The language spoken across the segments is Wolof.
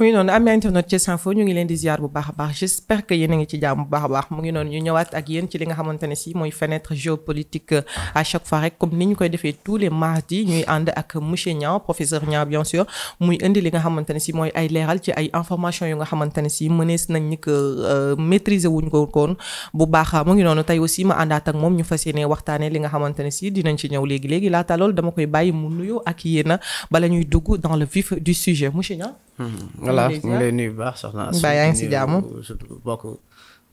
muy noonu amee internet Thiès Info ñu ngi leen di ziar bu baax a baax j'espère que yéen a ngi ci jàmm bu baax a baax mu ngi noonu ñu ñëwaat ak yéen ci li nga xamante ne si mooy fenêtre géopolitique à chaque fois rek comme ni ñu koy defee tous les mardis ñuy ànd ak monsieur Niang professeur Niang bien sûr muy indi li nga xamante ne si mooy ay leeral ci ay information yu nga xamante ne si mënees nañ ni que maîtriser wuñ ko koon bu baax mu ngi noonu tey aussi ma àndaat ak moom ñu fas yéene waxtaanee li nga xamante ne si dinañ ci ñëw léegi laata loolu dama koy bàyyi mu nuyu ak yéen bala ñuy dugg dans le vif du sujet monsieur Niang. voilà ñu ngi lay nuyu bu baax soxna. mbaa yaa ngi si jàmm surtout bokk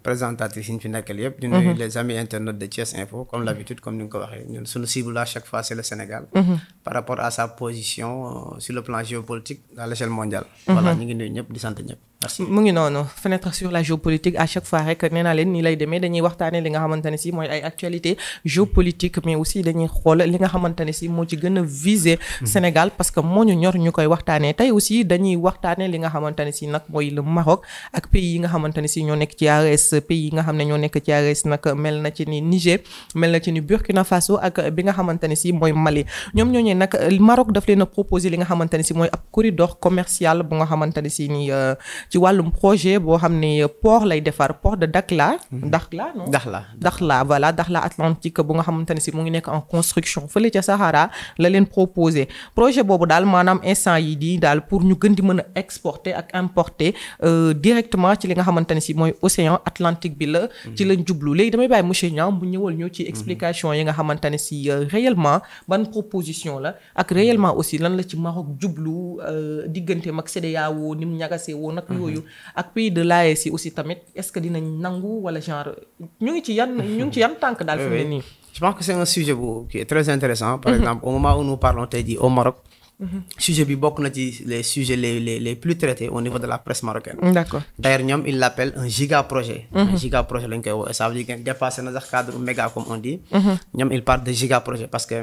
présentatrice yi ñu fi nekkal yëpp. di nuyu les amis internautes de Thiès Info comme l'habitude comme ni nga ko waxee ñun suñu cible à chaque fois c'est le Sénégal. par rapport à sa position sur le plan géopolitique à l'échelle mondiale. voilà ñu ngi nuyu ñëpp di sant ñëpp. merci mu ngi noonu fenêtre sur la géopolitique à chaque fois rek nee naa leen nii lay demee dañuy waxtaanee li nga xamante ne si mooy ay actualité géopolitique mais aussi dañuy xool li nga xamante ne si moo ci gën a viser Sénégal parce que moo ñu ñor ñu koy waxtaanee tey aussi dañuy waxtaanee li nga xamante ne si nag mooy le Maroc ak pays yi nga xamante ne si ñoo nekk ci AES pays yi nga xam ne ñoo nekk ci AES nag mel na ci ni Niger mel na ci ni Burkina Faso ak bi nga xamante ne si mooy Mali ñoom ñooñee nag Maroc daf leen a proposer li nga xamante ne si mooy ab corridor commercial bu nga xamante ne si ni ci wàllum projet boo xam ne port lay defar port de Dakhla non Dakhla voilà Dakhla Atlantique bu nga xamante ne si mu ngi nekk en construction fële ca Sahara la leen proposé projet boobu daal maanaam instant yi di daal pour ñu gën di mën a exporter ak importer directement ci li nga xamante ne si mooy océan Atlantique bi la ci lañ jublu léegi damay bàyyi monsieur Niang bu ñëwal ñëw ci explication yi nga xamante ne si réellement ban proposition la ak réellement aussi lan la ci Maroc jublu digganteem ak CEDEAO ni mu ñagasee woon nag yooyu ak pays de l'AES yi aussi tamit est-ce que dinañ nangu wala genre ñu ngi ci yan tànk daal fi mu ne nii. je pense que c'est un sujet qui est très intéressant par exemple au moment où nous parlons tey jii au Maroc. sujet bi bokk na ci les sujets les plus traités au niveau de la presse marocaine. D'accord. D'ailleurs ñoom ils l'appellent un giga projet. un giga projet lañ koy woo ça veut dire que dépassé na sax cadre méga comme on dit. ñoom ils parlent de giga projet parce que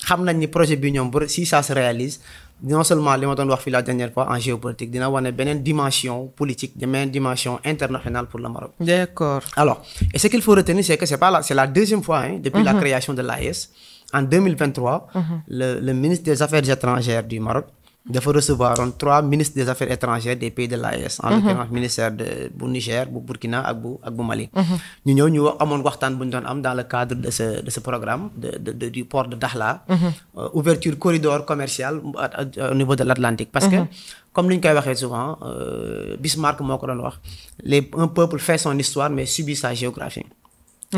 xam nañ ni projet bi ñoom si ça se réalise non seulement li ma doon wax fii la dernière fois en géopolitique dina wane beneen dimension politique beneen dimension internationale pour le Maroc. D'accord. Alors et ce qu'il faut retenir c'est que c'est la deuxième fois depuis la création de l'AES en 2023 le ministre des Affaires étrangères du Maroc dafa recevoir 3 ministres des Affaires étrangères des pays de l'AES en l'occurrence ministère bu Niger bu Burkina ak bu Mali ñu ñëw ñu amoon waxtaan bu ñu doon am dans le cadre de ce programme du port de Dakhla ouverture corridor commercial au niveau de l'Atlantique parce que comme li ñu koy waxee souvent Bismarck moo ko doon wax un peuple fait son histoire mais subit sa géographie.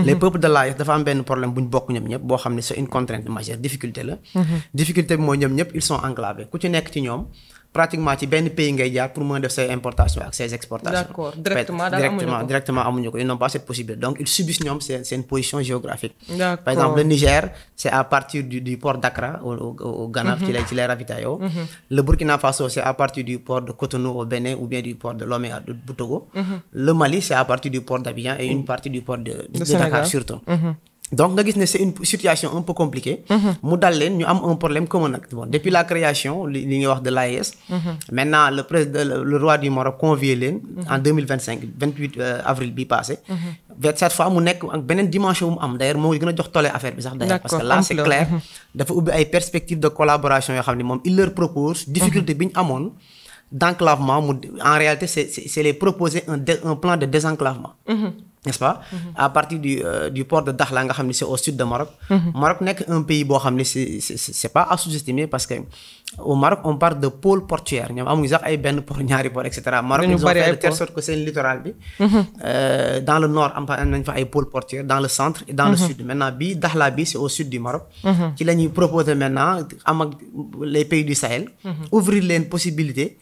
Les peuples de l'AES dafa am benn problème bu ñu bokk ñoom ñëpp boo xam ne c'est une contrainte majeure difficulté la. difficulté bi mooy ñoom ñëpp ils sont enclavés ku ci nekk ci ñoom pratiquement ci benn pays ngay jaar pour mën a def ses importations ak ses exportations. D'accord directement amuñu ko ils n'ont pas cette possibilité donc ils subissent ñoom seen position géographique. D'accord. Par exemple le Niger c'est à partir du port d'Accra au Ghana ci lay ravitaillé. Le Burkina Faso c'est à partir du port de Cotonou au Bénin ou bien du port de Lomé bu Togo. Le Mali c'est à partir du port d'Abidjan et une partie du port de Dakar surtout. Donc nga gis ne c'est une situation un peu compliquée. mu dal leen ñu am un problème commun nag bon depuis la création li ñuy wax de l'AES. maintenant le roi du Maroc convié leen. en 28 avril bi passé. cette fois mu nekk ak beneen dimension bu mu am d'ailleurs moo gën a jox tolle affaire bi sax d'ailleurs parce que là c'est clair dafa ubbi ay perspectives de collaboration yoo xam ne moom il leur propose difficulté bi ñu amoon d'enclavement en réalité c'est les proposer un plan de désenclavement. N'est-ce pas? À partir du port de Dakhla nga xam ne c'est au sud de Maroc. Maroc nekk un pays boo xam ne c'est pas à sous-estimer parce que au Maroc on parle de pôle portuaire ñoom amuñu sax ay benn port ñaari port et cetera. Maroc ils ont fait de telle sorte que seen littoral bi. dans le nord am nañ fa ay pôle portuaire dans le centre et dans le sud maintenant bii Dakhla bi c'est au sud du Maroc. ci la ñuy proposer maintenant am ak les pays du Sahel. ouvrir leen possibilité.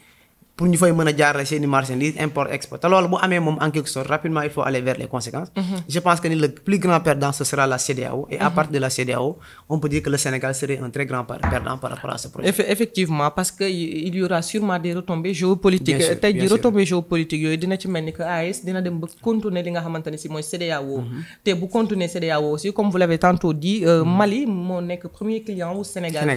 pour ñu fay mën a jaarale seeni marchandises import export te loolu bu amee moom en quelque sorte rapidement il faut aller vers les conséquences. je pense que ni le plus grand perdant ce sera la CEDEAO et à partir de la CEDEAO on peut dire que le Sénégal serait un très grand perdant par rapport à ce projet. effectivement parce que il y aura sûrement des retombées géopolitiques. tey jii retombées géopolitiques yooyu dina ci mel ni que AES dina dem ba continuer li nga xamante ne si mooy CEDEAO. te bu continuer CEDEAO aussi comme vous l'avez tantôt dit Mali moo nekk premier client wu Sénégal.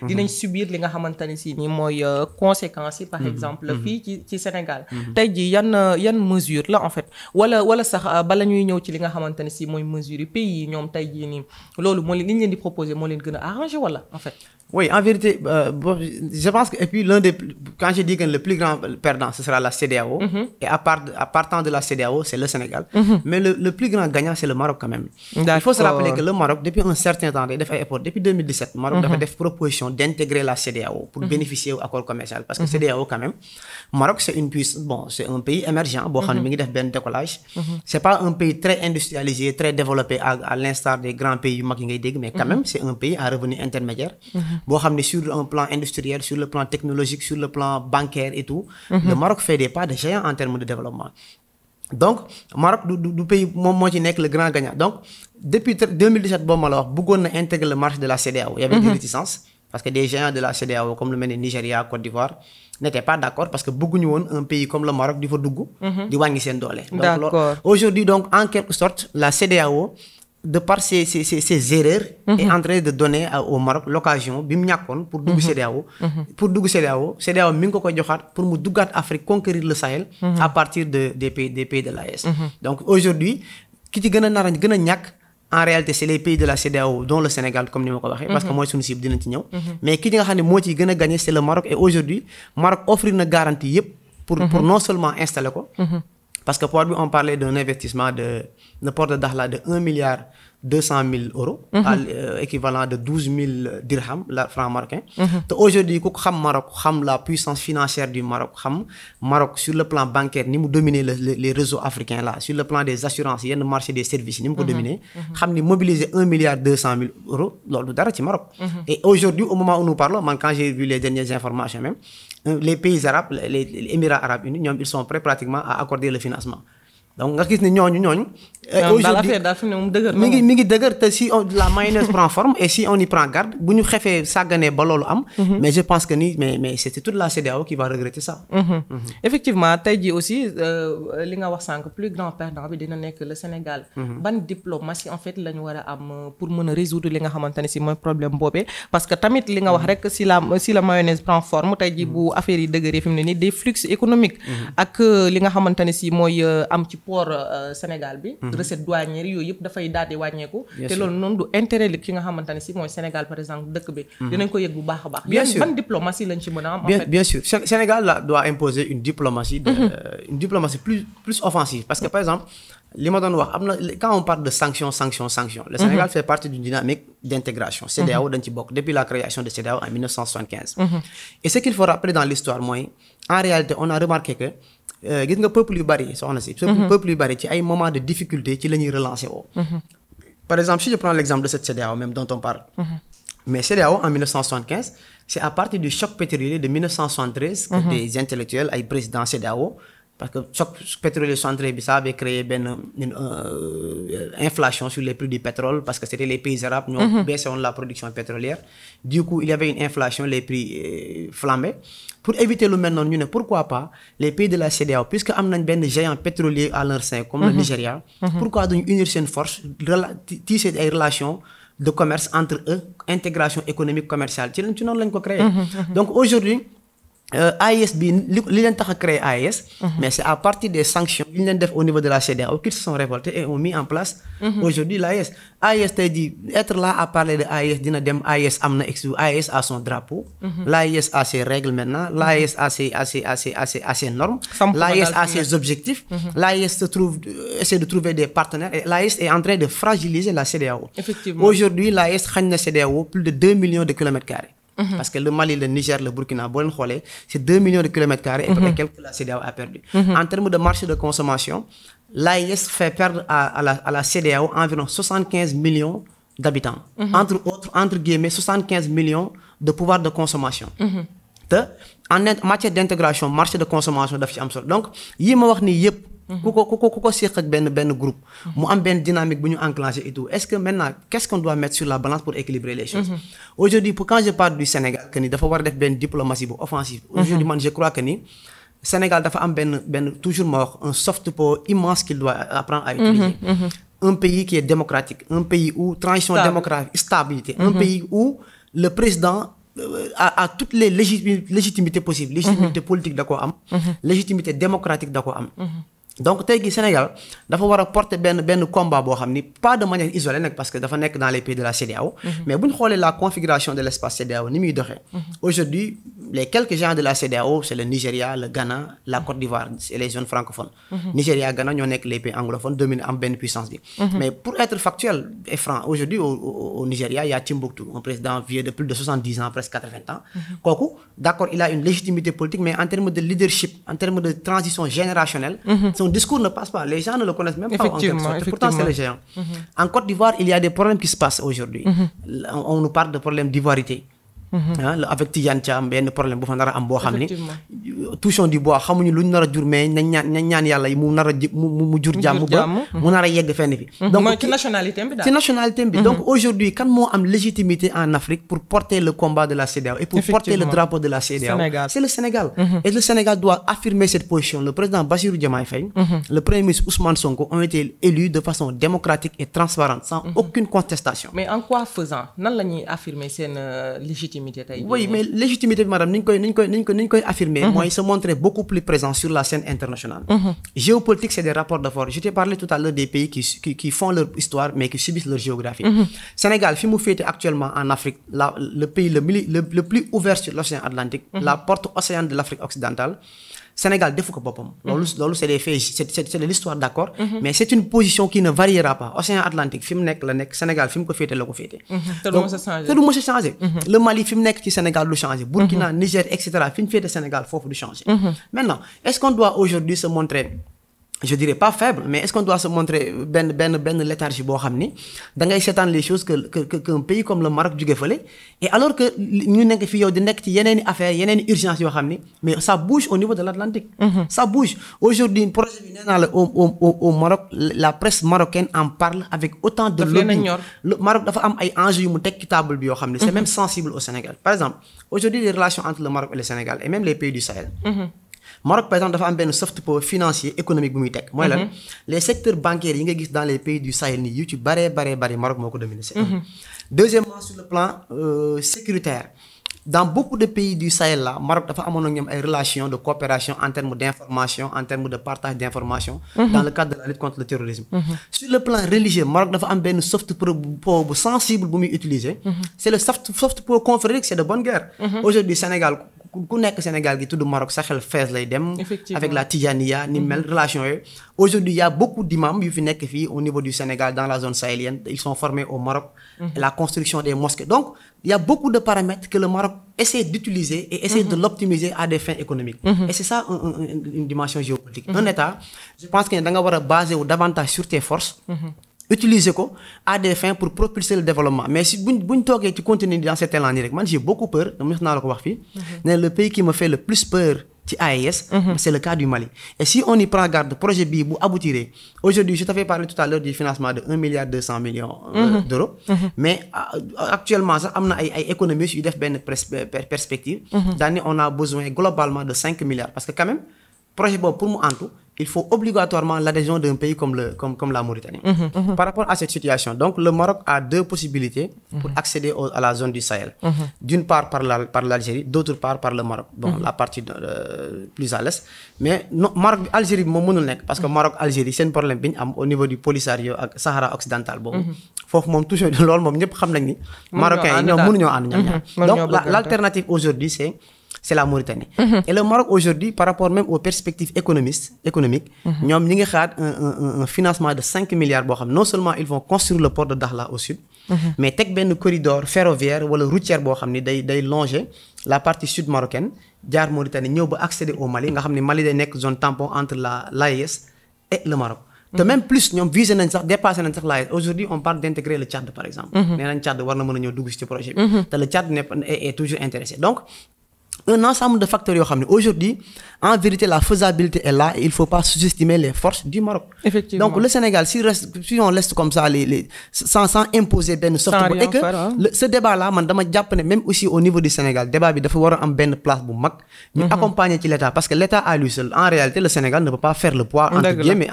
dinañ subir li nga xamante ne si ni mooy conséquences yi par exemple. fii ci Sénégal. tey jii yan mesure la en fait wala sax bala ñuy ñëw ci li nga xamante ne si mooy mesure yi pays yi ñoom tey jii nii loolu moo li ñu leen di proposer moo leen gën a arrangé wala en fait. Oui, en vérité, je pense que, et puis quand je dis que le plus grand perdant, ce sera la CEDEAO, et à partant de la CEDEAO, c'est le Sénégal, mais le plus grand gagnant, c'est le Maroc quand même. Il faut se rappeler que le Maroc, depuis un certain temps, depuis 2017, le Maroc a fait des propositions d'intégrer la CEDEAO pour bénéficier au accord commercial, parce que CEDEAO quand même, Maroc c'est une puissance, bon, c'est un pays émergent, décollage, c'est pas un pays très industrialisé, très développé à l'instar des grands pays mais quand même c'est un pays à revenu intermédiaire. Sur un plan industriel, sur le plan technologique, sur le plan bancaire et tout, le Maroc fait des pas de géant en termes de développement. Donc, le Maroc du pays le grand gagnant. Donc, depuis 2017, Bougon a intégré le marché de la CEDEAO. Il y avait des réticences, parce que des géants de la CEDEAO, comme le Nigeria, Côte d'Ivoire, n'étaient pas d'accord, parce que un pays comme le Maroc, du Dougou, du Wangi Sendole. Aujourd'hui, donc, en quelque sorte, la CEDEAO, de par ces erreurs, est en train de donner au Maroc l'occasion pour dugg CEDEAO pour dugg CEDEAO mi ngi ko koy joxaat pour mu duggaat Afrique conquérir le Sahel à partir des pays de l'AES. Donc aujourd'hui ki ci gën a ñàkk en réalité c'est les pays de la CEDEAO dont le Sénégal comme ni ma ko waxee parce que mooy suñu cible dinañ ci ñëw mais ki nga xam ne moo ciy gën a gagné c'est le Maroc et aujourd'hui Maroc offrir na garantie yépp pour non seulement installer ko parce que pour lui, on parlait d'un investissement de port de Dakhla de 1,2 milliard équivalent de 12 000 dirhams, francs marocains. Aujourd'hui, Maroc, la puissance financière du Maroc, Maroc sur le plan bancaire, nous dominer les réseaux africains là, sur le plan des assurances, il y a le marché des services, nous dominer, nous mobiliser 1,2 milliard lors du Maroc. Et aujourd'hui, au moment où nous parlons, quand j'ai vu les dernières informations même, les pays arabes, les Émirats arabes unis, ils sont prêts pratiquement à accorder le financement. Donc, aujourd'hui, si la mayonnaise prend forme et si on y prend garde, mais je pense que mais c'était toute la CEDEAO qui va regretter ça. Effectivement, Taïdi aussi, le plus grand perdant c'est le Sénégal. Ban diplomatie en fait pour résoudre les problèmes parce que tamit si la mayonnaise prend forme, Taïdi bu affaire yi des flux économiques ak li nga xamantani si moy am ci port Sénégal bi recette douanière yooyu yëpp dafay daal di wàññeeku te loolu noonu du intérêt li ki nga xamante ne si mooy Sénégal par exemple dëkk bi dinañ ko yëg bu baax a baax bien sûr ban diplomatie lañ ci mën a am bien sûr Sénégal là, doit imposer une diplomatie plus offensive parce que par exemple li ma doon wax quand on parle de sanctions le Sénégal fait partie d'une dynamique d'intégration CEDEAO dañ ci bokk depuis la création de CEDEAO en 1975 et ce qu'il faut rappeler dans l'histoire mooy en réalité on a remarqué que gis nga peuple yu bari soxna si peuple yu bari ci ay moments de difficulté ci la ñuy relancer woo par exemple si je prends l'exemple de cette CEDEAO même dont on parle mais CEDEAO en 1975 c'est à partir du choc pétrolier de 1973 que des intellectuels ay présidents CEDEAO parce que choc pétrolier 73 bi ça avait créé une inflation sur les prix du pétrole parce que c'était les pays arabes ñoo baissé woon la production pétrolière du coup il y avait une inflation les prix flambés pour éviter le mel noonu ñu ne pourquoi pas les pays de la CEDEAO puisque am nañ benn géant pétrolier à leur sein comme le Nigeria pourquoi duñu unir seen force tisser ay relations de commerce entre eux intégration économique commerciale ci noonu lañ ko créé donc aujourd'hui AES bi li leen tax a créer AES mais c'est à partir des sanctions li leen def au niveau de la CEDEAO qu'ils se sont révoltés et ont mis en place aujourd'hui l'AES AES tey dit être là à parler de AES dina dem AES am na AES a son drapeau l'AES a ses règles maintenant l'AES a ses normes l'AES a ses objectifs l'AES essaie de trouver des partenaires et l'AES est en train de fragiliser la CEDEAO aujourd'hui l'AES xañ na CEDEAO plus de 2 millions de kilomètres carrés parce que le Mali, le Niger, le Burkina, c'est 2 millions de kilomètres carrés et quelques que la CEDEAO a perdu. En termes de marché de consommation, l'AES fait perdre à la CEDEAO environ 75 millions d'habitants. Entre guillemets, 75 millions de pouvoir de consommation. En matière d'intégration, marché de consommation, donc, yi ma wax ni yépp ku ko seq ak benn groupe mu am benn dynamique bu ñu enclenché et tout est-ce que maintenant qu'est-ce qu'on doit mettre sur la balance pour équilibrer les choses aujourd'hui quand je parle du Sénégal que ni dafa war a def benn diplomatie bu offensive aujourd'hui man je crois que ni Sénégal dafa am benn toujours ma wax un soft power immense qu'il doit apprendre à utiliser un pays qui est démocratique un pays où transition démocratique stabilité un pays où le président à toutes les légitimités possibles. Légitimité politique da koo am. Légitimité démocratique da koo am. Donc tey jii Sénégal dafa war a porter benn combat boo xam ni pas de manière isolée nag parce que dafa nekk dans les pays de la CEDEAO. Mais bu ñu xoolee la configuration de l'espace CEDEAO ni muy doxee. Aujourd'hui les quelques gens de la CEDEAO c'est le Nigeria, le Ghana, la Côte d'Ivoire et les zones francophones. Nigeria, Ghana ñoo nekk les pays anglophones dominent am benn puissance bi. Mais pour être factuel et franc aujourd'hui au Nigeria il y a Timbuktu, un président vieux de plus de 70 ans presque 80 ans. Kooku d'accord il a une légitimité politique mais en termes de leadership, en termes de transition générationnelle. Son discours ne passe pas, les gens ne le connaissent même pas en quelque sorte. Pourtant c'est le géant. En Côte d'Ivoire il y a des problèmes qui se passent aujourd'hui. On nous parle de problèmes d'ivoirité. Avec Tidiane Thiam benn problème bu fa nar a am boo xam ni touchons du bois xamuñu luñ nar a jur mais nañ ñaan yàlla mu nar a mu jur jàmm ba mu nar a yegg fenn fi. donc ci nationalité bi daal ci nationalité bi. Donc aujourd'hui kan moo am légitimité en Afrique pour porter le combat de la CEDEAO et pour porter le drapeau de la CEDEAO. C'est le Sénégal. Et le Sénégal doit affirmer cette position. Le président Bassirou Diomaye Faye, le premier ministre Ousmane Sonko ont été élus de façon démocratique et transparente sans aucune contestation. Mais en quoi faisant nan la ñuy affirmer seen légitimité. Oui, mais légitimité bi madame ni ñu koy affirmer mooy se montrer beaucoup plus présent sur la scène internationale. Géopolitique c'est des rapports de force. Je t'ai parlé tout à l'heure des pays qui font leur histoire mais qui subissent leur géographie. Sénégal fi mu féete actuellement en Afrique le pays le plus ouvert sur l'océan Atlantique, la porte océane de l'Afrique occidentale. Sénégal defu ko boppam. loolu c'est des faits, c'est de l'histoire d'accord. Mais c'est une position qui ne variera pas. Océan Atlantique fi mu nekk la nekk, Sénégal fi mu ko féete la ko féete. te du mës a changer. Le Mali fi mu nekk ci Sénégal du changer. Burkina, Niger et cetera fi ñu féete Sénégal foofu du changer. Maintenant est-ce qu'on doit aujourd'hui se montrer, je dirais pas faible, mais est-ce qu'on doit se montrer benn léthargie boo xam ni da ngay seetaan les choses qu'un pays comme le Maroc jóge fële et alors que ñu nekk fi yow di nekk ci yeneeni affaires yeneeni urgence yoo xam ni mais ça bouge au niveau de l'Atlantique. Ça bouge. Aujourd'hui projet bi nee naa la au Maroc la presse marocaine en parle avec autant de lobbying. Le Maroc dafa am ay enjeux yu mu teg ci table bi yoo xam ni c'est même sensible au Sénégal. Par exemple aujourd'hui les relations entre le Maroc et le Sénégal et même les pays du Sahel. Maroc par exemple dafa am benn soft power financier économique bu muy teg mooy lan les secteurs bancaires yi nga gis dans les pays du Sahel nii yu ci bare Maroc moo ko dominé. Deuxièmement sur le plan sécuritaire dans beaucoup de pays du Sahel là Maroc dafa amoon ak ñoom ay relations de coopération en termes d'information en termes de partage d'information dans le cadre de la lutte contre le terrorisme. Sur le plan religieux Maroc dafa am benn soft power bu sensible bu muy utiliser. C'est le soft power confrérique, c'est de bonne guerre. Aujourd'hui Sénégal ku nekk Sénégal gi tudd Maroc sa xel fees lay dem avec la Tijaniya ni mel relation yooyu. Aujourd'hui il y a beaucoup d'imams yu fi nekk fii au niveau du Sénégal dans la zone sahélienne, ils sont formés au Maroc. La construction des mosquées, donc il y a beaucoup de paramètres que le Maroc essaie d'utiliser et essaie de l'optimiser à des fins économiques. Et c'est ça une dimension géopolitique. Un État, je pense que da nga war a baser wu davantage sur tes forces. Utiliser ko à des fins pour propulser le développement. Mais si buñ toogee ci continuer dans cet élan nii rek man j'ai beaucoup peur dama naa la ko wax fii ne le pays qui me fait le plus peur ci AES c'est le cas du Mali. Et si on y prend garde projet bii bu aboutiré aujourd'hui je t'avais parlé tout à l'heure du financement de 1,2 milliard d'euros. Mais actuellement sax am na ay économistes yu def benn perspective daane on a besoin globalement de 5 milliards parce que quand même projet boobu pour mu antu il faut obligatoirement l'adhésion d'un pays comme la Mauritanie. Par rapport à cette situation, donc le Maroc a deux possibilités pour accéder à la zone du Sahel. D'une part par l'Algérie, d'autre part par le Maroc. Bon, la partie plus à l'est. Mais non, Maroc Algérie moom mënul nekk parce que Maroc Algérie seen problème bi ñu am au niveau du Polisario ak Sahara occidental boobu. Foofu moom toujours loolu moom ñëpp xam nañ ni. Marocains yi ñoom mënuñoo ànd ñoom ñaar. Donc l'alternative aujourd'hui c'est la Mauritanie. Et le Maroc aujourd'hui par rapport même aux perspectives économiques ñoom ñi ngi xaar un financement de 5 milliards boo xam non seulement ils vont construire le port de Dakhla au sud mais teg benn corridor ferroviaire wala routière boo xam ni day longer la partie sud marocaine jaar Mauritanie ñëw ba accéder au Mali nga xam ni Mali day nekk zone tampon entre l'AES et le Maroc. te même plus ñoom visé nañ sax dépassé nañ sax l'AES. Aujourd'hui on parle d'intégrer le Tchad par exemple. nee nañ Tchad war na mën a ñëw dugg ci projet bi. te le Tchad est toujours intéressé donc un ensemble de facteurs yoo xam ne aujourd'hui en vérité la faisabilité est là et il faut pas sous-estimer les forces du Maroc. Effectivement. Donc le Sénégal si on laisse comme ça sans imposer benn soft et que ce débat là man dama jàpp ne même aussi au niveau du Sénégal débat bi dafa war a am benn place bu mag ñu accompagner ci l'État parce que l'État à lui seul en réalité le Sénégal ne peut pas faire le poids entre guillemets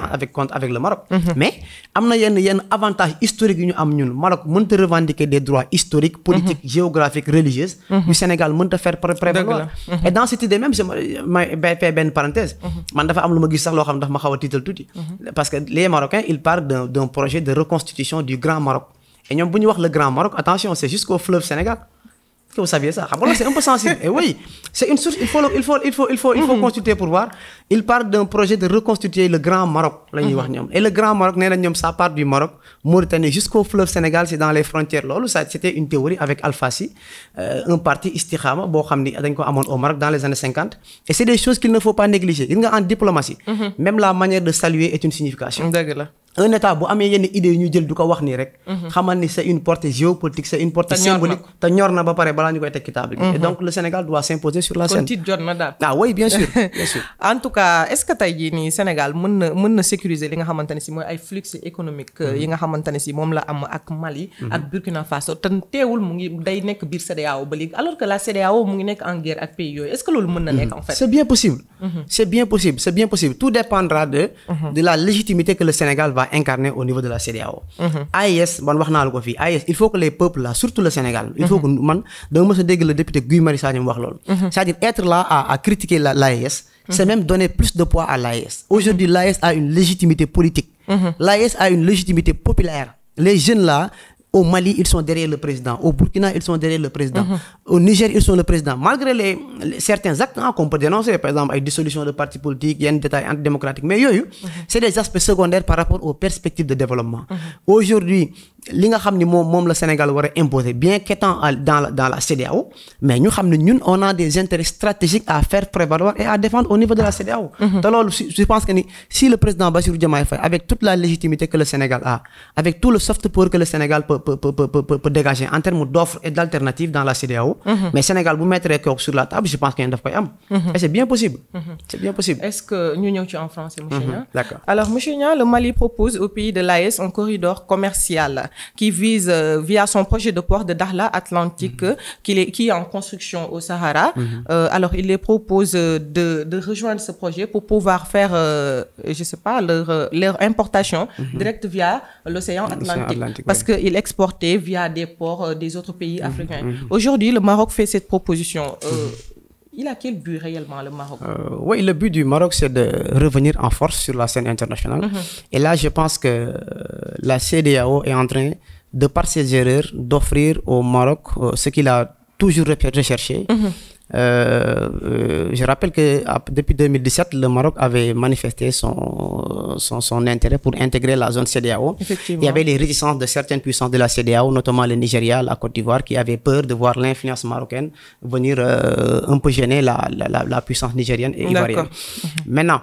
avec le Maroc. Mais am na yenn avantage historique yu ñu am ñun Maroc mënta revendiquer des droits historiques politiques géographiques religieuses du Sénégal mënta faire prévaloir. Et dans cette idée même may fait benn parenthèse man dafa am lu ma gis sax loo xam ne dafa ma xaw a tiital tuuti parce que les Marocains ils parlent d'un projet de reconstitution du Grand Maroc et ñoom bu ñu wax le Grand Maroc attention c'est jusqu'au fleuve Sénégal que vous saviez ça xam nga c'est un peu sensible et oui c'est une source il faut consulter pour voir il parle d'un projet de reconstituer le Grand Maroc la ñuy wax ñoom et le Grand Maroc nee na ñoom ça part du Maroc Mauritanie jusqu'au fleuve Sénégal c'est dans les frontières loolu ça c'était une théorie avec Alpha Sy un parti Istikhama boo xam ni dañ ko amoon au Maroc dans les années 50 et c'est des choses qu'il ne faut pas négliger gis nga en diplomatie même la manière de saluer est une signification. Dëgg la. Un État bu amee yenn idées yu ñu jël du ko wax nii rek. xamal ni c'est une portée géopolitique c'est une portée symbolique te ñor na ba pare balaa ñu koy teg ci table gi. Et donc le Sénégal doit s'imposer sur la scène. kon tiit jot na daal. Ah oui bien sûr bien sûr. En tout cas est-ce que tey jii nii Sénégal mën na sécuriser li nga xamante ne si mooy ay flux économiques yi nga xamante ne si moom la am ak Mali. ak Burkina Faso te teewul mu ngi day nekk biir CEDEAO ba léegi alors que la CEDEAO mu ngi nekk en guerre ak pays yooyu est-ce que loolu mën na nekk en fait. C'est bien possible. C'est bien possible tout dépendra de la légitimité que le Sénégal va incarner au niveau de la CEDEAO. AES man wax naa la ko fii AES il faut que les peuples là surtout le Sénégal il faut que man dama mës a dégg le député Guy Marius Sagna mu wax loolu. C'est-à-dire être là à critiquer l'AES c'est même donner plus de poids à l'AES. Aujourd'hui l'AES a une légitimité politique. L'AES a une légitimité populaire. Les jeunes là au Mali, ils sont derrière le président. Au Burkina, ils sont derrière le président. Au Niger, ils sont le président. Malgré certains actes qu'on peut dénoncer, par exemple, avec dissolution de partis politiques, il y a un détail antidémocratique. Mais c'est des aspects secondaires par rapport aux perspectives de développement. Aujourd'hui, li nga xam ni moom le Sénégal war a imposer bien qu'étant dans la CEDEAO, mais ñu xam ne ñun on a des intérêts stratégiques à faire prévaloir et à défendre au niveau de la CEDEAO. te loolu je pense que ni si le président Bassirou Diomaye Faye avec toute la légitimité que le Sénégal a, avec tout le soft power que le Sénégal peut dégager en termes d'offres et d'alternatives dans la CEDEAO, mais Sénégal bu mettre ko sur la table je pense qu'il daf koy am. Et c'est bien possible. C'est bien possible. Est-ce que ñu ñëw ci en français monsieur Niang? D'accord. Alors monsieur Niang, le Mali propose au pays de l'AES un corridor commercial qui vise via son projet de port de Dakhla Atlantique qui est en construction au Sahara. Alors il les propose de rejoindre ce projet pour pouvoir faire je sais pas leur importation directe via l'océan Atlantique parce que il exportait via des ports des autres pays africains. Aujourd'hui le Maroc fait cette proposition. Il a quel but réellement le Maroc? Oui, le but du Maroc c'est de revenir en force sur la scène internationale. Et là je pense que la CEDEAO est en train de par ses erreurs d'offrir au Maroc ce qu'il a toujours recherché. Je rappelle que depuis 2017 le Maroc avait manifesté son intérêt pour intégrer la zone CEDEAO. Il y avait les réticences de certaines puissances de la CEDEAO, notamment le Nigeria, la Côte d'Ivoire, qui avaient peur de voir l'influence marocaine venir un peu gêner la puissance nigérienne et ivoirienne. Maintenant,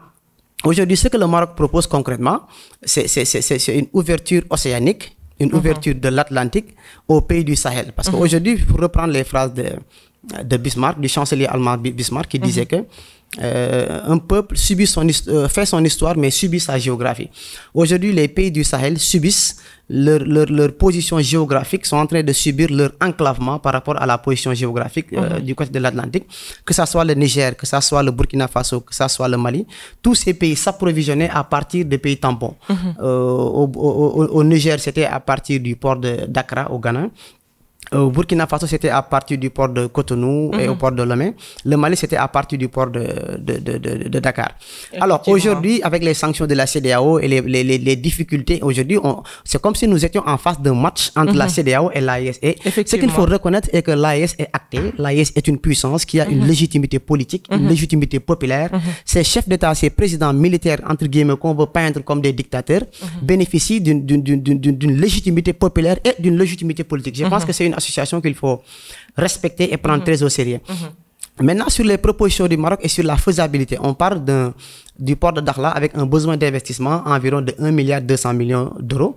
aujourd'hui ce que le Maroc propose concrètement, c'est une ouverture océanique, une ouverture de l'Atlantique aux pays du Sahel. Parce qu'aujourd'hui, pour reprendre les phrases de Bismarck, du chancelier allemand Bismarck, qui disait que un peuple fait son histoire mais subit sa géographie. Aujourd'hui, les pays du Sahel subissent leur position géographique, sont en train de subir leur enclavement par rapport à la position géographique du côté de l'Atlantique, que ça soit le Niger, que ça soit le Burkina Faso, que ça soit le Mali. Tous ces pays s'approvisionnaient à partir des pays tampons. Au Niger, c'était à partir du port de Dakar au Ghana. Au Burkina Faso, c'était à partir du port de Cotonou et au port de Lomé. Le Mali, c'était à partir du port de Dakar. Alors aujourd'hui, avec les sanctions de la CEDEAO et les difficultés, aujourd'hui, c'est comme si nous étions en face d'un match entre la CEDEAO et l'AES. Et ce qu'il faut reconnaître est que l'AES est actée. L'AES est une puissance qui a une légitimité politique, une légitimité populaire. Ces chefs d'État, ces présidents militaires, entre guillemets, qu'on veut peindre comme des dictateurs, bénéficient d'une légitimité populaire et d'une légitimité politique. Je pense que c'est une association qu'il faut respecter et prendre très au sérieux. Maintenant, sur les propositions du Maroc et sur la faisabilité, on parle du port de Dakhla avec un besoin d'investissement environ de 1,2 milliard d'euros.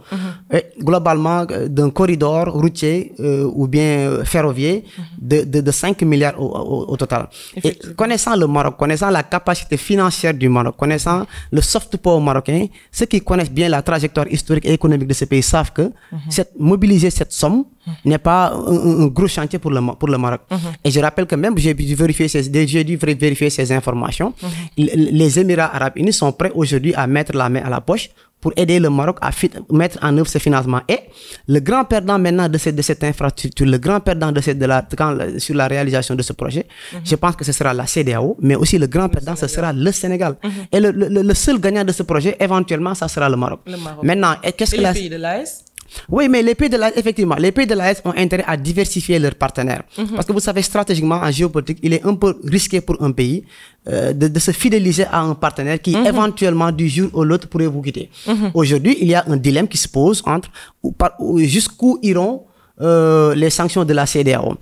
Et globalement, d'un corridor routier ou bien ferroviaire de 5 milliards au total. Et connaissant le Maroc, connaissant la capacité financière du Maroc, connaissant le soft power marocain, ceux qui connaissent bien la trajectoire historique et économique de ce pays savent que mobiliser cette somme n'est pas un gros chantier pour le Maroc. Et je rappelle que même, j'ai dû vérifier ces informations, les Émirats arabes unis sont prêts aujourd'hui à mettre la main à la poche pour aider le Maroc à mettre en œuvre ce financement. Et le grand perdant maintenant de cette infrastructure, le grand perdant sur la réalisation de ce projet, je pense que ce sera la CEDEAO, mais aussi le grand perdant, ce sera le Sénégal. Et le seul gagnant de ce projet, éventuellement, ça sera le Maroc. Maintenant, qu'est-ce que les pays de l'AES? Oui, mais les pays de l'AES ont intérêt à diversifier leurs partenaires. Parce que vous savez, stratégiquement, en géopolitique, il est un peu risqué pour un pays de se fidéliser à un partenaire qui, éventuellement, du jour au l'autre, pourrait vous quitter. Aujourd'hui, il y a un dilemme qui se pose entre jusqu'où iront les sanctions de la CEDEAO.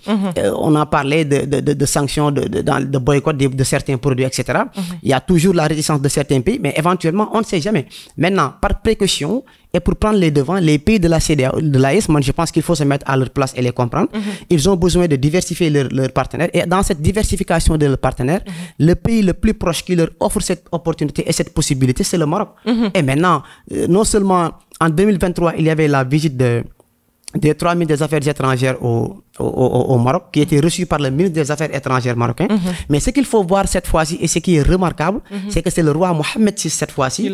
On a parlé de sanctions, de boycott de certains produits, etc. Il y a toujours la réticence de certains pays, mais éventuellement, on ne sait jamais. Maintenant, par précaution, et pour prendre les devants, les pays de la CEDEAO, de l'AES, moi, je pense qu'il faut se mettre à leur place et les comprendre. Ils ont besoin de diversifier leurs partenaires. Et dans cette diversification de leurs partenaires, le pays le plus proche qui leur offre cette opportunité et cette possibilité, c'est le Maroc. Et maintenant, non seulement en 2023, il y avait la visite des 3 ministres des Affaires étrangères au Maroc, qui était reçu par le ministre des Affaires étrangères marocain. Mais ce qu'il faut voir cette fois-ci, et ce qui est remarquable, c'est que c'est le roi Mohamed VI cette fois-ci,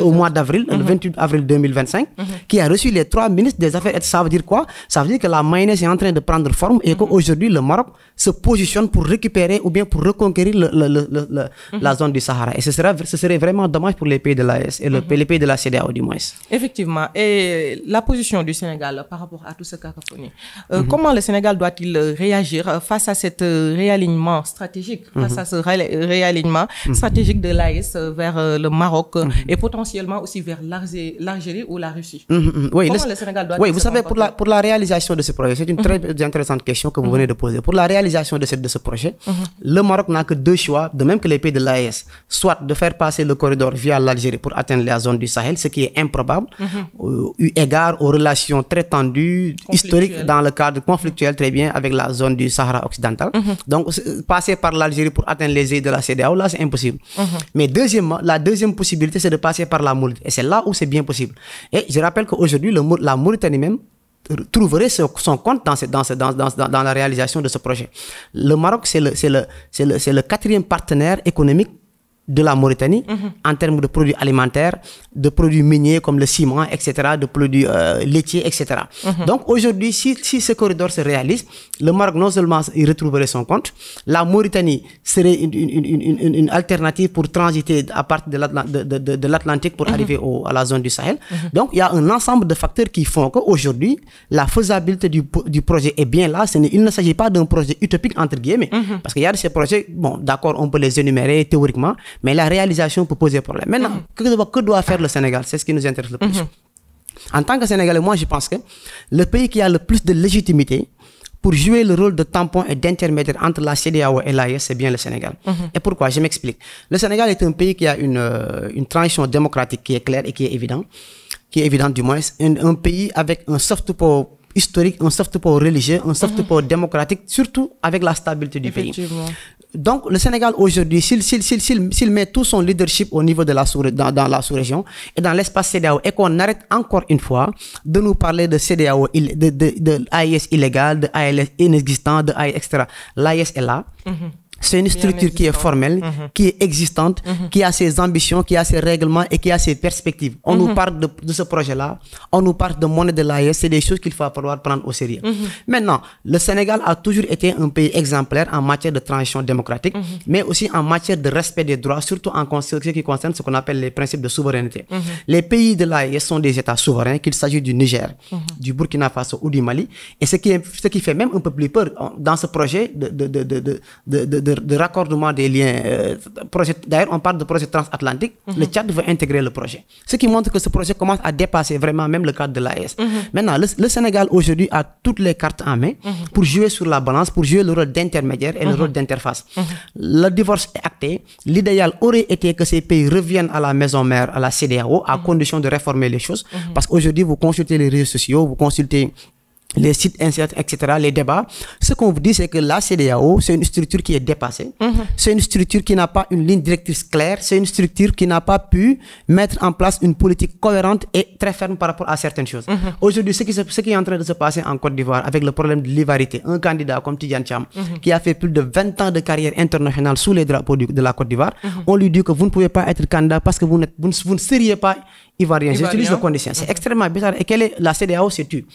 au mois d'avril, le 28 avril 2025, qui a reçu les 3 ministres des Affaires étrangères. Ça veut dire quoi? Ça veut dire que la mayonnaise est en train de prendre forme et qu'aujourd'hui, le Maroc se positionne pour récupérer ou bien pour reconquérir la zone du Sahara. Et ce serait vraiment dommage pour les pays de l'AES et les pays de la CEDEAO du moins. Effectivement. Et la position du Sénégal par rapport à tout ce cacophonie. Comment le Sénégal doit-il réagir face à cet réalignement stratégique, face à ce réalignement stratégique de l'AES vers le Maroc et potentiellement aussi vers l'Algérie ou la Russie? Oui, Comment le Sénégal doit vous savez, pour la réalisation de ce projet, c'est une très intéressante question que vous venez de poser. Pour la réalisation de ce projet, le Maroc n'a que 2 choix, de même que les pays de l'AES, soit de faire passer le corridor via l'Algérie pour atteindre la zone du Sahel, ce qui est improbable, eu égard aux relations très tendues, historiques, dans le cadre conflictuel très bien avec la zone du Sahara occidental. Donc, passer par l'Algérie pour atteindre les îles de la CEDEAO, là, c'est impossible. Mais deuxièmement, la deuxième possibilité, c'est de passer par la Mauritanie. Et c'est là où c'est bien possible. Et je rappelle qu'aujourd'hui, la Mauritanie même trouverait son compte dans la réalisation de ce projet. Le Maroc, c'est le 4e partenaire économique de la Mauritanie en termes de produits alimentaires, de produits miniers comme le ciment, etc., de produits laitiers, etc. Donc aujourd'hui, si ce corridor se réalise, le Maroc non seulement il retrouverait son compte, la Mauritanie serait une alternative pour transiter à partir de l'Atlantique pour arriver à la zone du Sahel. Donc il y a un ensemble de facteurs qui font qu'aujourd'hui, la faisabilité du projet est bien là. Il ne s'agit pas d'un projet utopique entre guillemets, parce qu'il y a de ces projets, bon d'accord, on peut les énumérer théoriquement, mais la réalisation peut poser problème. Maintenant, que doit faire le Sénégal? C'est ce qui nous intéresse le plus. En tant que Sénégalais, moi je pense que le pays qui a le plus de légitimité pour jouer le rôle de tampon et d'intermédiaire entre la CEDEAO et l'AES, c'est bien le Sénégal. Et pourquoi? Je m'explique. Le Sénégal est un pays qui a une transition démocratique qui est claire et qui est évidente du moins. Un pays avec un soft power historique, un soft power religieux, un soft power démocratique, surtout avec la stabilité du pays. Donc, le Sénégal aujourd'hui, s'il met tout son leadership au niveau de dans la sous-région et dans l'espace CEDEAO et qu'on arrête encore une fois de nous parler de CEDEAO, de AES illégal, de AES inexistant, de AES, etc. L'AES est là. C'est une structure qui est formelle, qui est existante, qui a ses ambitions, qui a ses règlements et qui a ses perspectives. On nous parle de ce projet-là, on nous parle de monnaie de l'AES, c'est des choses qu'il va falloir prendre au sérieux. Maintenant, le Sénégal a toujours été un pays exemplaire en matière de transition démocratique, mais aussi en matière de respect des droits, surtout en ce qui concerne ce qu'on appelle les principes de souveraineté. Les pays de l'AES sont des États souverains, qu'il s'agisse du Niger, du Burkina Faso ou du Mali, et ce qui fait même un peu plus peur dans ce projet de de raccordement des liens, d'ailleurs on parle de projet transatlantique, le Tchad veut intégrer le projet. Ce qui montre que ce projet commence à dépasser vraiment même le cadre de l'AES. Maintenant, le Sénégal aujourd'hui a toutes les cartes en main pour jouer sur la balance, pour jouer le rôle d'intermédiaire et le rôle d'interface. Le divorce est acté. L'idéal aurait été que ces pays reviennent à la maison mère, à la CEDEAO, à condition de réformer les choses. Parce qu'aujourd'hui, vous consultez les réseaux sociaux, vous consultez les sites, etc., les débats. Ce qu'on vous dit, c'est que la CEDEAO, c'est une structure qui est dépassée. C'est une structure qui n'a pas une ligne directrice claire. C'est une structure qui n'a pas pu mettre en place une politique cohérente et très ferme par rapport à certaines choses. Aujourd'hui, ce qui est en train de se passer en Côte d'Ivoire avec le problème de l'ivarité, un candidat comme Tidjane Thiam, qui a fait plus de 20 ans de carrière internationale sous les drapeaux de la Côte d'Ivoire, on lui dit que vous ne pouvez pas être candidat parce que vous ne seriez pas ivoirien. J'utilise le condition. C'est extrêmement bizarre. Et quelle est la CEDEAO se tue.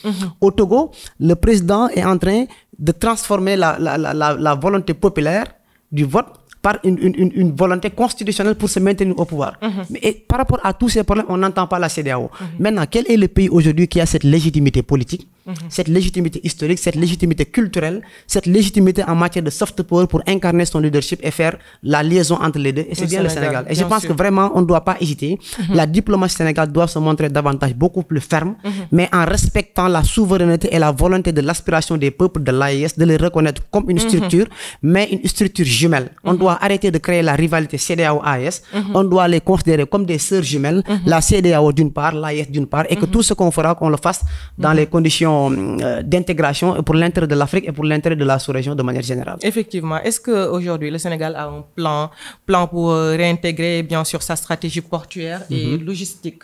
Au Togo, le président est en train de transformer la volonté populaire du vote par une volonté constitutionnelle pour se maintenir au pouvoir. Et par rapport à tous ces problèmes, on n'entend pas la CEDEAO. Maintenant, quel est le pays aujourd'hui qui a cette légitimité politique, cette légitimité historique, cette légitimité culturelle, cette légitimité en matière de soft power pour incarner son leadership et faire la liaison entre les deux? Et c'est bien le Sénégal. Et je pense que vraiment, on ne doit pas hésiter. La diplomatie sénégalaise doit se montrer davantage beaucoup plus ferme, mais en respectant la souveraineté et la volonté de l'aspiration des peuples de l'AES, de les reconnaître comme une structure, mais une structure jumelle. On doit arrêter de créer la rivalité CEDEAO-AES. On doit les considérer comme des sœurs jumelles, la CEDEAO d'une part, l'AES d'une part, et que tout ce qu'on fera, qu'on le fasse dans les conditions d'intégration pour l'intérêt de l'Afrique et pour l'intérêt de la sous-région de manière générale. Effectivement. Est-ce qu'aujourd'hui, le Sénégal a un plan pour réintégrer, bien sûr, sa stratégie portuaire et logistique?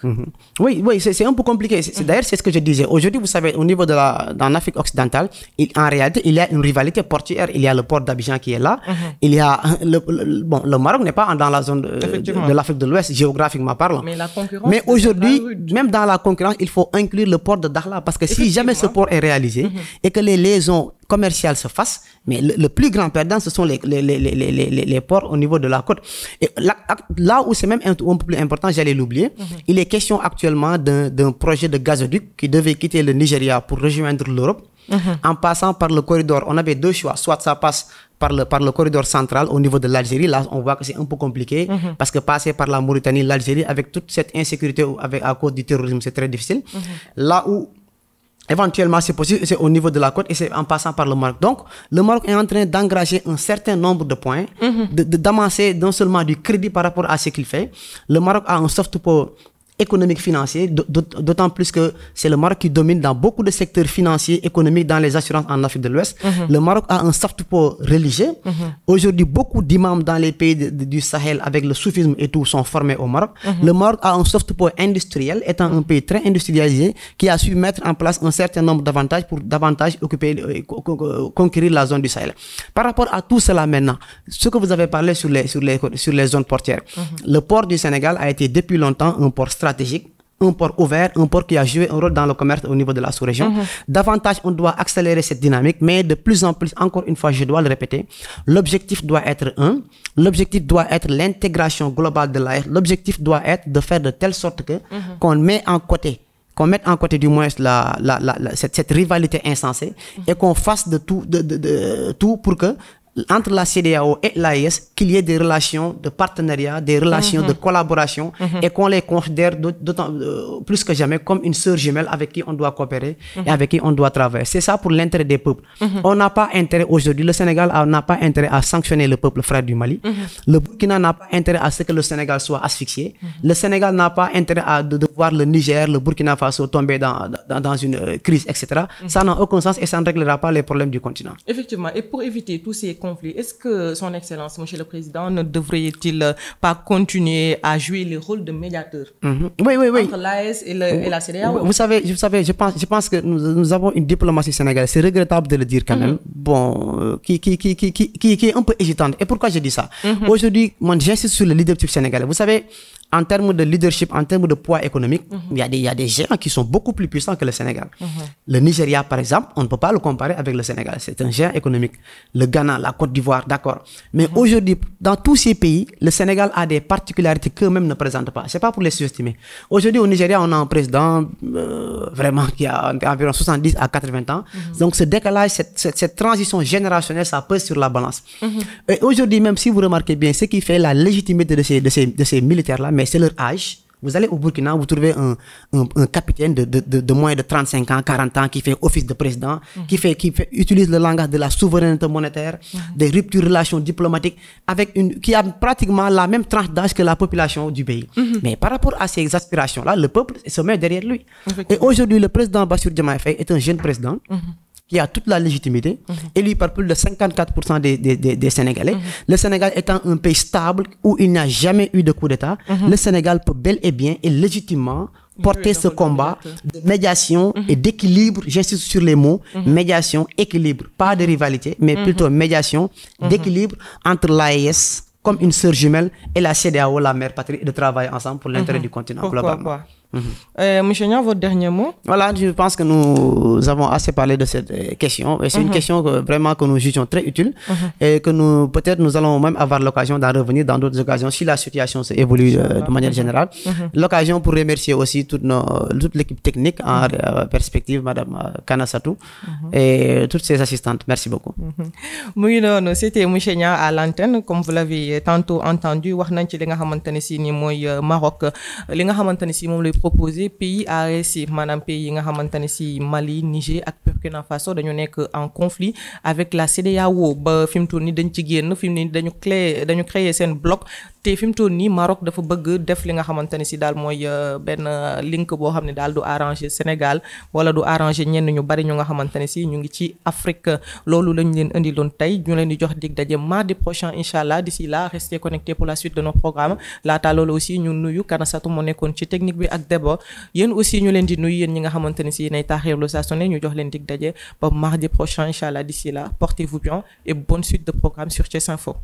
Oui, c'est un peu compliqué. D'ailleurs, c'est ce que je disais. Aujourd'hui, vous savez, au niveau dans l'Afrique occidentale, en réalité, il y a une rivalité portuaire. Il y a le port d'Abidjan qui est là. Il y a le Maroc n'est pas dans la zone de l'Afrique de l'Ouest, géographiquement parlant. Mais la concurrence. Mais aujourd'hui, même dans la concurrence, il faut inclure le port de Dakhla. Parce que si jamais ce port est réalisé et que les liaisons commerciales se fassent, mais le plus grand perdant, ce sont les ports au niveau de la côte. Et là où c'est même un peu plus important, j'allais l'oublier, il est question actuellement d'un projet de gazoduc qui devait quitter le Nigeria pour rejoindre l'Europe. En passant par le corridor, on avait deux choix. Soit ça passe par le corridor central au niveau de l'Algérie. Là, on voit que c'est un peu compliqué parce que passer par la Mauritanie, l'Algérie, avec toute cette insécurité à cause du terrorisme, c'est très difficile. Là où éventuellement c'est possible, c'est au niveau de la côte et c'est en passant par le Maroc. Donc, le Maroc est en train d'engranger un certain nombre de points, d'amasser non seulement du crédit par rapport à ce qu'il fait. Le Maroc a un soft power économique, financier, d'autant plus que c'est le Maroc qui domine dans beaucoup de secteurs financiers, économiques, dans les assurances en Afrique de l'Ouest. Le Maroc a un soft power religieux. Aujourd'hui, beaucoup d'imams dans les pays du Sahel avec le soufisme et tout sont formés au Maroc. Le Maroc a un soft power industriel, étant un pays très industrialisé, qui a su mettre en place un certain nombre d'avantages pour davantage conquérir la zone du Sahel. Par rapport à tout cela maintenant, ce que vous avez parlé sur les zones portières, le port du Sénégal a été depuis longtemps un port stratégique, un port ouvert, un port qui a joué un rôle dans le commerce au niveau de la sous-région. Davantage, on doit accélérer cette dynamique, mais de plus en plus, encore une fois, je dois le répéter, l'objectif doit être l'objectif doit être l'intégration globale de l'AES. L'objectif doit être de faire de telle sorte que qu'on mette en côté du moins cette rivalité insensée et qu'on fasse de tout pour que entre la CEDEAO et l'AES, qu'il y ait des relations de partenariat, des relations de collaboration et qu'on les considère plus que jamais comme une sœur jumelle avec qui on doit coopérer et avec qui on doit travailler. C'est ça pour l'intérêt des peuples. On n'a pas intérêt aujourd'hui, le Sénégal n'a pas intérêt à sanctionner le peuple frère du Mali. Le Burkina n'a pas intérêt à ce que le Sénégal soit asphyxié. Le Sénégal n'a pas intérêt à de voir le Niger, le Burkina Faso tomber dans une crise, etc. Ça n'a aucun sens et ça ne réglera pas les problèmes du continent. Effectivement. Et pour éviter tous ces conflits, est-ce que son Excellence, Monsieur le Président, ne devrait-il pas continuer à jouer le rôle de médiateur Oui. entre l'AES et la CEDEAO? Vous savez, je pense que nous avons une diplomatie sénégalaise, c'est regrettable de le dire quand même, qui est un peu hésitante. Et pourquoi je dis ça? Aujourd'hui, moi j'insiste sur le leadership sénégalais. Vous savez, en termes de leadership, en termes de poids économique, il y a des géants qui sont beaucoup plus puissants que le Sénégal. Le Nigeria, par exemple, on ne peut pas le comparer avec le Sénégal. C'est un géant économique. Le Ghana, la Côte d'Ivoire, d'accord. Mais aujourd'hui, dans tous ces pays, le Sénégal a des particularités qu'eux-mêmes ne présentent pas. C'est pas pour les sous-estimer. Aujourd'hui, au Nigeria, on a un président vraiment qui a environ 70 à 80 ans. Donc, ce décalage, cette transition générationnelle, ça pèse sur la balance. Et aujourd'hui, même si vous remarquez bien, ce qui fait la légitimité de ces militaires-là, mais c'est leur âge. Vous allez au Burkina, vous trouvez un capitaine de moins de 35 ans, 40 ans, qui fait office de président, qui utilise le langage de la souveraineté monétaire, des ruptures de relations diplomatiques, qui a pratiquement la même tranche d'âge que la population du pays. Mais par rapport à ces aspirations-là, le peuple se met derrière lui. Et aujourd'hui, le président Bassirou Diomaye Faye est un jeune président, qui a toute la légitimité, élu par plus de 54% des Sénégalais. Le Sénégal étant un pays stable où il n'y a jamais eu de coup d'État, le Sénégal peut bel et bien et légitimement porter ce combat de médiation et d'équilibre, j'insiste sur les mots, médiation, équilibre, pas de rivalité, mais plutôt médiation, d'équilibre entre l'AES comme une sœur jumelle et la CEDEAO, la mère patrie, et de travailler ensemble pour l'intérêt du continent globalement. Monsieur Niang, votre dernier mot? Voilà, je pense que nous avons assez parlé de cette question. Et c'est une question vraiment que nous jugeons très utile et que peut-être nous allons même avoir l'occasion d'en revenir dans d'autres occasions si la situation s'évolue de manière générale. L'occasion pour remercier aussi toute l'équipe technique en perspective, Madame Kanasatou et toutes ses assistantes. Merci beaucoup. C'était Monsieur Niang à l'antenne. Comme vous l'avez tantôt entendu, wax nañ ci li nga xamantene ci ni moy Maroc, li nga xamantene ci mom lay proposer pays AES maanaam pays yi nga xamantene ci Mali, Niger ak Burkina Faso dañu nekk en conflit avec la CEDEAO ba fi mu toll nii dañ ci génn fi mu ne dañu créer seen bloc te fi mu toll nii Maroc dafa bëgg def li nga xamantene ci daal mooy benn link boo xam ne daal du arranger Sénégal wala du arranger ñenn ñu bari ñu nga xamantene ci ñu ngi ci Afrique. Loolu lañ leen indiloon tey ñu leen di jox dig daje mardi prochain inchallah. D'ici là, restez connectés pour la suite de nos programmes. Laata loolu aussi ñu nuyu Kanasatou moo nekkoon ci technique bi ak Debo. Yéen aussi ñu leen di nuyu yéen ñi nga xamantene ci nay taxirlu saa su ne ñu jox leen dig daje ba mardi prochain inchallah. D'ici là, portez-vous bien et bonne suite de programme sur Thiès Info.